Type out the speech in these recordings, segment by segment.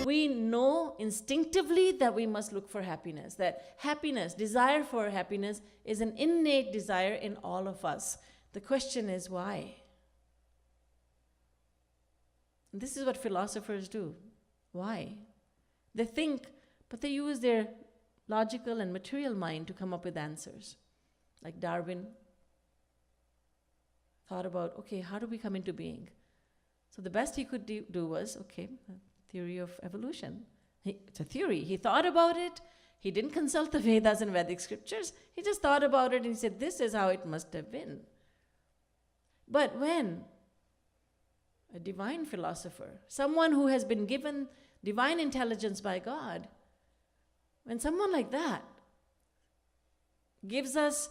we know instinctively that we must look for happiness, that happiness, desire for happiness, is an innate desire in all of us. The question is why? And this is what philosophers do. Why? They think, but they use their logical and material mind to come up with answers. Like Darwin thought about, okay, how do we come into being? So the best he could do was, okay, theory of evolution. It's a theory. He thought about it. He didn't consult the Vedas and Vedic scriptures. He just thought about it and he said, this is how it must have been. But when a divine philosopher, someone who has been given divine intelligence by God, when someone like that gives us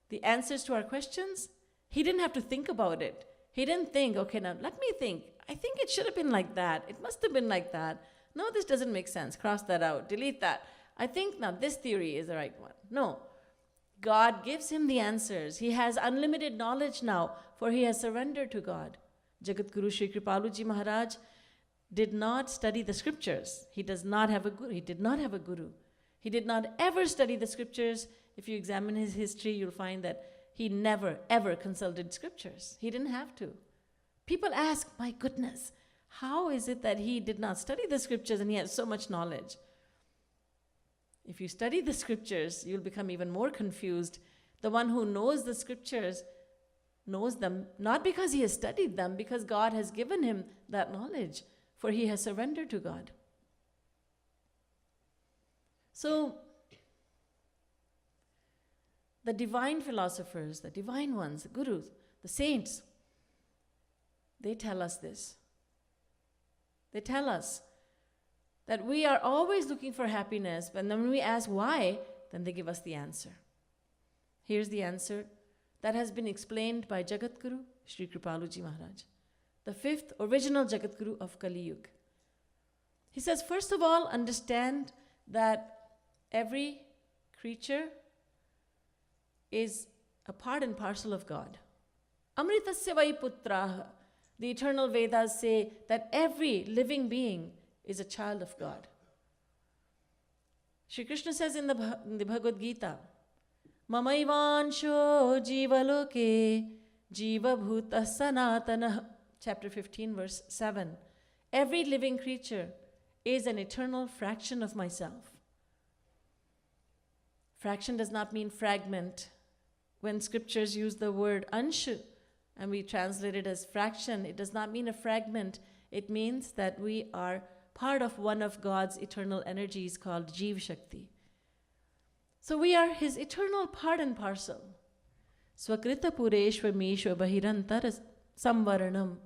the answers to our questions, he didn't have to think about it. He didn't think, okay, now let me think. I think it should have been like that. It must have been like that. No, this doesn't make sense. Cross that out. Delete that. I think now this theory is the right one. No. God gives him the answers. He has unlimited knowledge now, for he has surrendered to God. Jagat Guru Sri Kripaluji Maharaj did not study the scriptures. He does not have a guru. He did not have a guru. He did not ever study the scriptures. If you examine his history, you'll find that he never, ever consulted scriptures. He didn't have to. People ask, my goodness, how is it that he did not study the scriptures and he has so much knowledge? If you study the scriptures, you'll become even more confused. The one who knows the scriptures knows them, not because he has studied them, because God has given him that knowledge, for he has surrendered to God. So, the divine philosophers, the divine ones, the gurus, the saints, they tell us this. They tell us that we are always looking for happiness, but then when we ask why, then they give us the answer. Here's the answer that has been explained by Jagat Guru, Sri Kripaluji Maharaj, the fifth original Jagat Guru of Kali Yuga. He says, first of all, understand that every creature is a part and parcel of God. Amritasya vai putraha. The eternal Vedas say that every living being is a child of God. Shri Krishna says in the Bhagavad Gita, Mamaivansho jivaloke jiva bhuta sanatana, chapter 15, verse 7. Every living creature is an eternal fraction of myself. Fraction does not mean fragment. When scriptures use the word anshu, and we translate it as fraction, it does not mean a fragment. It means that we are part of one of God's eternal energies called Jeev Shakti. So we are his eternal part and parcel. Swakrita pureshva meshva bahirantara samvaranam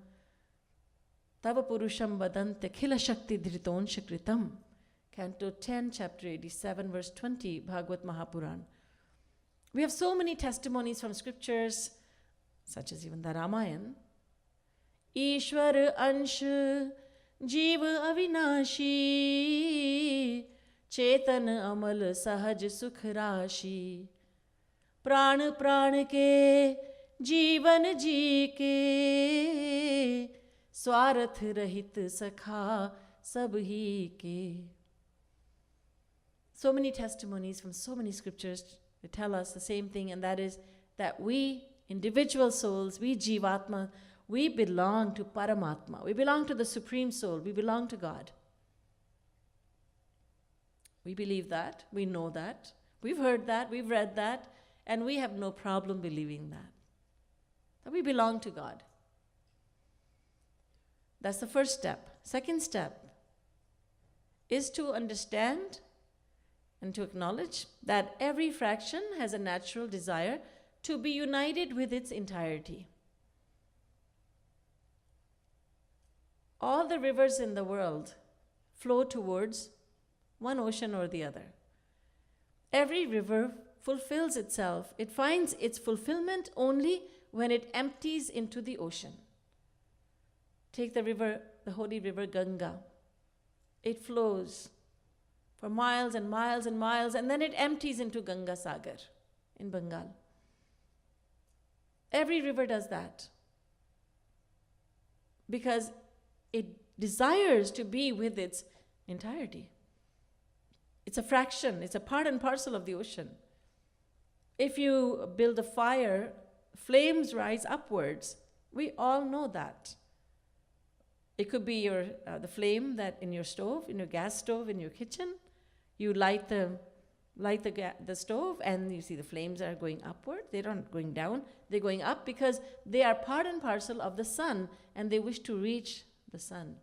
tava purusham vadante khila shakti dhriton shakritam. Canto 10, chapter 87, verse 20, Bhagavad Mahapuran. We have so many testimonies from scriptures, such as even the Ramayana. Ishwar ansh jeev avinashi chetan amal sahaj sukh rashi pran pran ke जीवन जी के स्वार्थ रहित सखा सब ही के. So many testimonies from so many scriptures that tell us the same thing, and that is that we, individual souls, we Jivatma, we belong to Paramatma. We belong to the Supreme Soul. We belong to God. We believe that. We know that. We've heard that. We've read that. And we have no problem believing that. That we belong to God. That's the first step. Second step is to understand and to acknowledge that every fraction has a natural desire to be united with its entirety. All the rivers in the world flow towards one ocean or the other. Every river fulfills itself. It finds its fulfillment only when it empties into the ocean. Take the river, the holy river Ganga. It flows for miles and miles and miles, and then it empties into Ganga Sagar in Bengal. Every river does that because it desires to be with its entirety. It's a fraction, it's a part and parcel of the ocean. If you build a fire, flames rise upwards. We all know that. It could be the flame that in your stove, in your gas stove, in your kitchen. You light the stove and you see the flames are going upward. They're not going down, they're going up because they are part and parcel of the sun and they wish to reach the sun.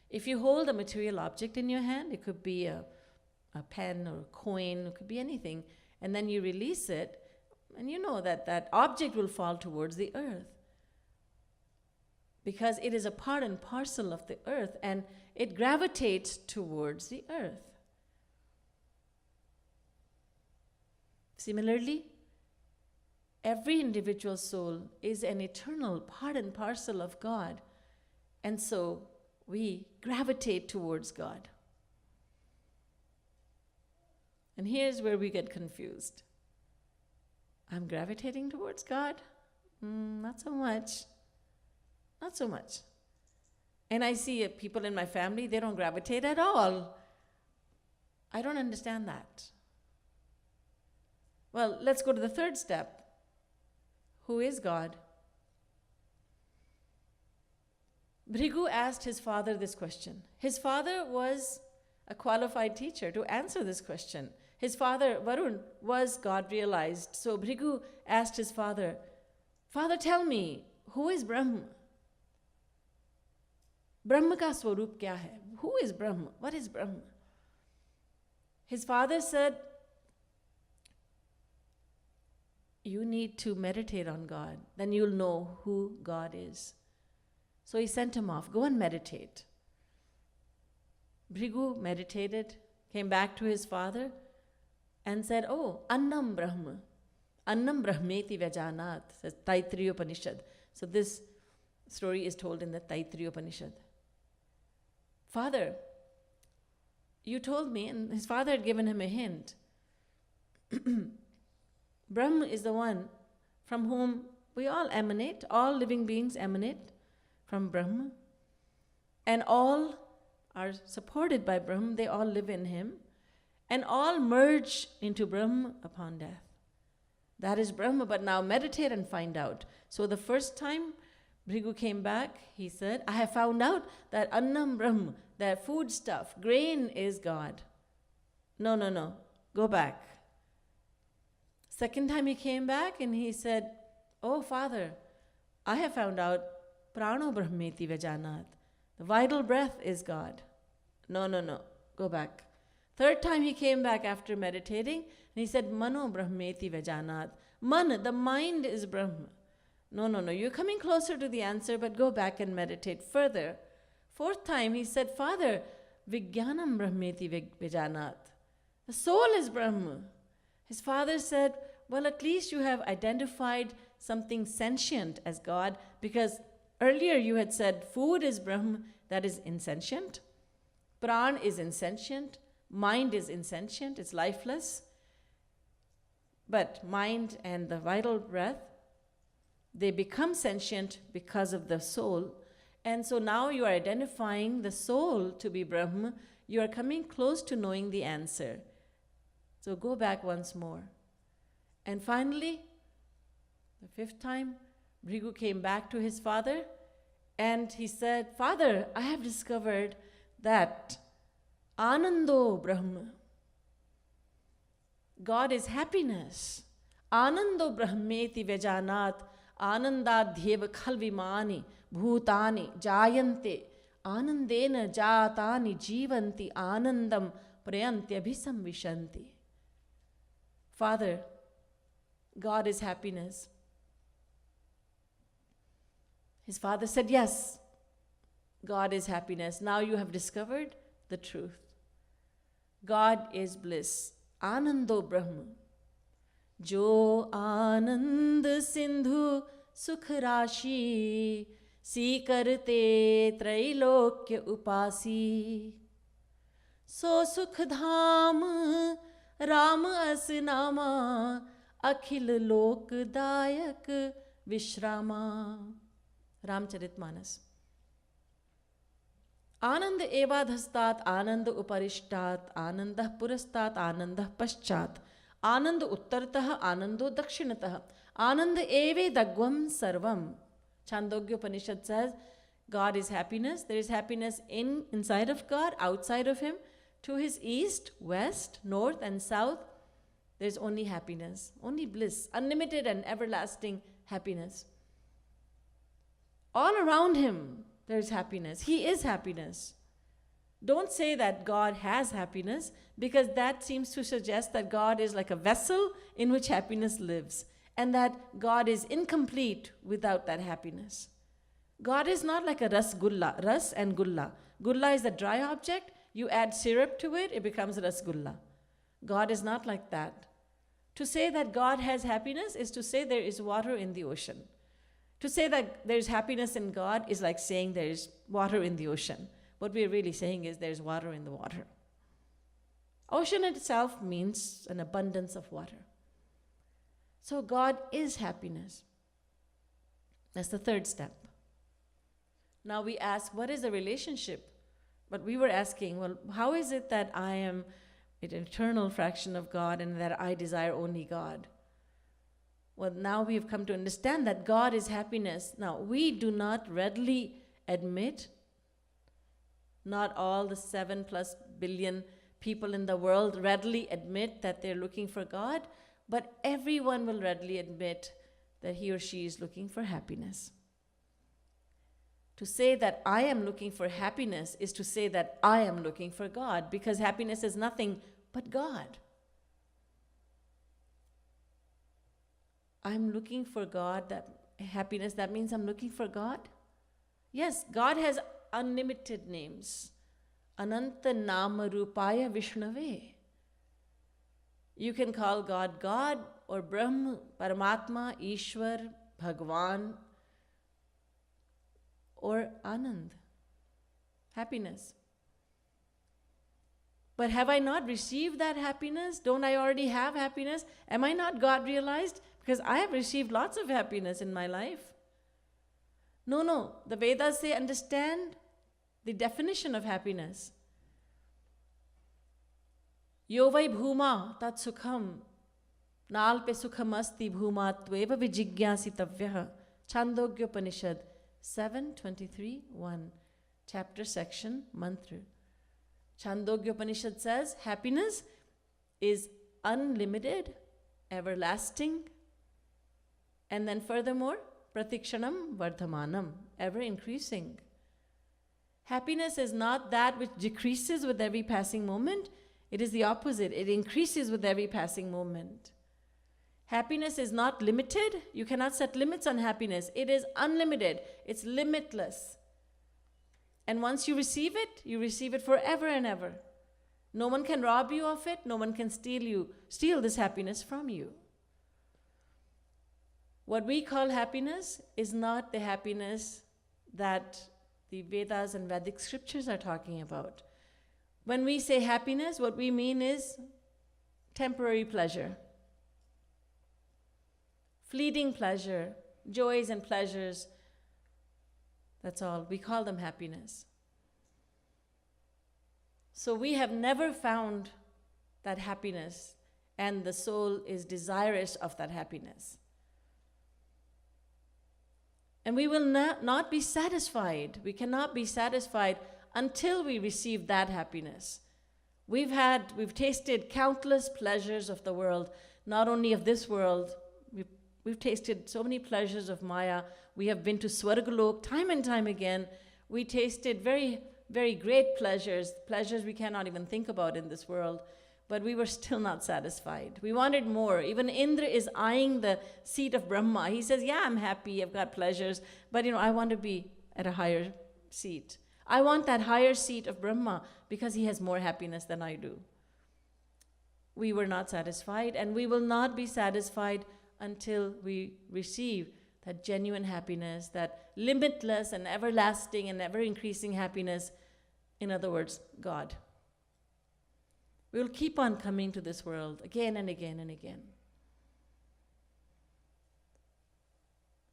If you hold a material object in your hand, it could be a pen or a coin, it could be anything, and then you release it, and you know that that object will fall towards the earth because it is a part and parcel of the earth and it gravitates towards the earth. Similarly, every individual soul is an eternal part and parcel of God, and so we gravitate towards God. And here's where we get confused. I'm gravitating towards God? Not so much. Not so much. And I see people in my family, they don't gravitate at all. I don't understand that. Well, let's go to the third step. Who is God? Bhrigu asked his father this question. His father was a qualified teacher to answer this question. His father, Varun, was God realized. So Bhrigu asked his father, Father, tell me, who is Brahma? Brahma ka swarup kya hai? Who is Brahma? What is Brahma? His father said, you need to meditate on God. Then you'll know who God is. So he sent him off. Go and meditate. Bhrigu meditated, came back to his father, and said, oh, Annam Brahma. Annam Brahmeti Vajanat, says Taittiriya Upanishad. So this story is told in the Taittiriya Upanishad. Father, you told me, and his father had given him a hint. Brahma is the one from whom we all emanate, all living beings emanate from Brahma. And all are supported by Brahma, they all live in him. And all merge into Brahma upon death. That is Brahma, but now meditate and find out. So the first time Bhrigu came back, he said, I have found out that Annam Brahma, that food stuff, grain is God. No, go back. Second time he came back and he said, oh Father, I have found out Prano Brahmeti Vajanat. The vital breath is God. No, go back. Third time he came back after meditating and he said, Mano Brahmeti Vajanat. Man, the mind is Brahma. No, you're coming closer to the answer, but go back and meditate further. Fourth time he said, Father, Vijnanam Brahmeti Vajanat. The soul is Brahma. His father said, well, at least you have identified something sentient as God, because earlier you had said food is Brahma, that is insentient. Pran is insentient. Mind is insentient, it's lifeless. But mind and the vital breath, they become sentient because of the soul. And so now you are identifying the soul to be Brahma. You are coming close to knowing the answer. So go back once more. And finally, the fifth time, Bhrigu came back to his father and he said, Father, I have discovered that Anando Brahma, God is happiness. Anando Brahmeti Vajanat, Anandadhyeva Khalvimani, Bhutani, Jayante, Anandena Jatani, Jivanti, Anandam, Prayanti, Abhisamvishanti. Father, God is happiness. His father said, yes, God is happiness. Now you have discovered the truth. God is bliss. Anando Brahma. Jo Anand Sindhu Sukh Rashi Sikarte Trailokya Upasi So Sukh Dham Ram Asnama Akhil Lok Dayak Vishrama. Ramcharitmanas. Ananda evadhastat, ananda uparishtat, ananda purastat, ananda paschat, ananda uttartah, anando dakshinatah, ananda eve dagvam sarvam. Chandogya Upanishad says, God is happiness. There is happiness inside of God, outside of Him. To His east, west, north, and south, there is only happiness, only bliss, unlimited and everlasting happiness. All around Him, there is happiness. He is happiness. Don't say that God has happiness, because that seems to suggest that God is like a vessel in which happiness lives, and that God is incomplete without that happiness. God is not like a rasgulla, ras and gulla. Gulla is a dry object. You add syrup to it, it becomes rasgulla. God is not like that. To say that God has happiness is to say there is water in the ocean. To say that there is happiness in God is like saying there is water in the ocean. What we're really saying is there's water in the water. Ocean itself means an abundance of water. So God is happiness. That's the third step. Now we ask, what is the relationship? But we were asking, well, how is it that I am an eternal fraction of God and that I desire only God? Well, now we have come to understand that God is happiness. Now, we do not readily admit, not all the 7+ billion people in the world readily admit that they're looking for God, but everyone will readily admit that he or she is looking for happiness. To say that I am looking for happiness is to say that I am looking for God, because happiness is nothing but God. I'm looking for God, that happiness, that means I'm looking for God? Yes, God has unlimited names. Ananta Nama Rupaya Vishnave. You can call God God or Brahma, Paramatma, Ishwar, Bhagwan, or Anand, happiness. But have I not received that happiness? Don't I already have happiness? Am I not God realized? Because I have received lots of happiness in my life. No. The Vedas say understand the definition of happiness. Yo vai bhuma tat sukham nalpe sukham asti bhumatveva vijigyasitavyaha. Chandogya Upanishad 7:23:1, chapter section mantra. Chandogya Upanishad says happiness is unlimited, everlasting, and then furthermore, pratikshanam vardhamanam, ever increasing. Happiness is not that which decreases with every passing moment. It is the opposite. It increases with every passing moment. Happiness is not limited. You cannot set limits on happiness. It is unlimited. It's limitless. And once you receive it forever and ever. No one can rob you of it. No one can steal this happiness from you. What we call happiness is not the happiness that the Vedas and Vedic scriptures are talking about. When we say happiness, what we mean is temporary pleasure, fleeting pleasure, joys and pleasures. That's all. We call them happiness. So we have never found that happiness, and the soul is desirous of that happiness. And we will not be satisfied. We cannot be satisfied until we receive that happiness. We've tasted countless pleasures of the world, not only of this world. We've tasted so many pleasures of Maya. We have been to Swargalok time and time again. We tasted very, very great pleasures we cannot even think about in this world. But we were still not satisfied. We wanted more. Even Indra is eyeing the seat of Brahma. He says, yeah, I'm happy, I've got pleasures, but I want to be at a higher seat. I want that higher seat of Brahma because he has more happiness than I do. We were not satisfied, and we will not be satisfied until we receive that genuine happiness, that limitless and everlasting and ever-increasing happiness. In other words, God. We will keep on coming to this world again and again and again.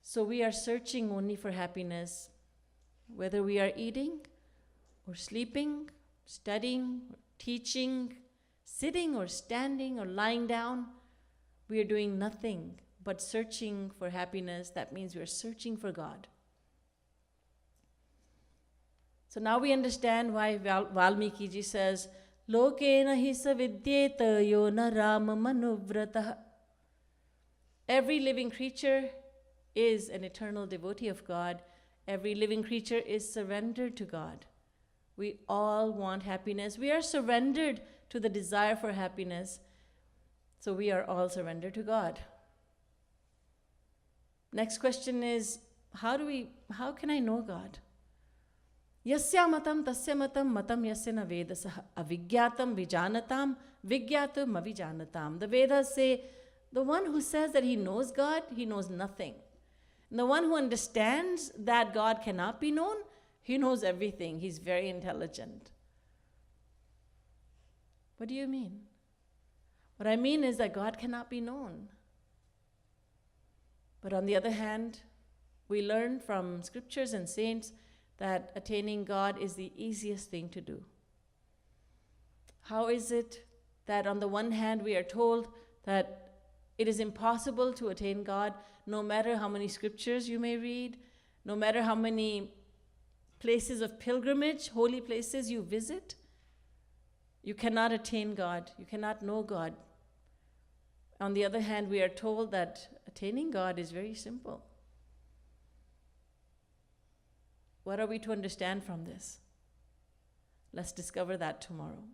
So we are searching only for happiness, whether we are eating or sleeping, studying, or teaching, sitting or standing or lying down, we are doing nothing but searching for happiness. That means we are searching for God. So now we understand why Valmiki ji says, Lokena hi savidyeta yo na rama manuvratah. Every living creature is an eternal devotee of God. Every living creature is surrendered to God. We all want happiness. We are surrendered to the desire for happiness. So we are all surrendered to God. Next question is, how can I know God? Yasya matam tasya matam matam yasya na vedasah avigyatam vijanatam vigyatam avijanatam. The Vedas say, the one who says that he knows God, he knows nothing. And the one who understands that God cannot be known, he knows everything. He's very intelligent. What do you mean? What I mean is that God cannot be known. But on the other hand, we learn from scriptures and saints that attaining God is the easiest thing to do. How is it that on the one hand we are told that it is impossible to attain God, no matter how many scriptures you may read, no matter how many places of pilgrimage, holy places you visit? You cannot attain God. You cannot know God. On the other hand, we are told that attaining God is very simple. What are we to understand from this? Let's discover that tomorrow.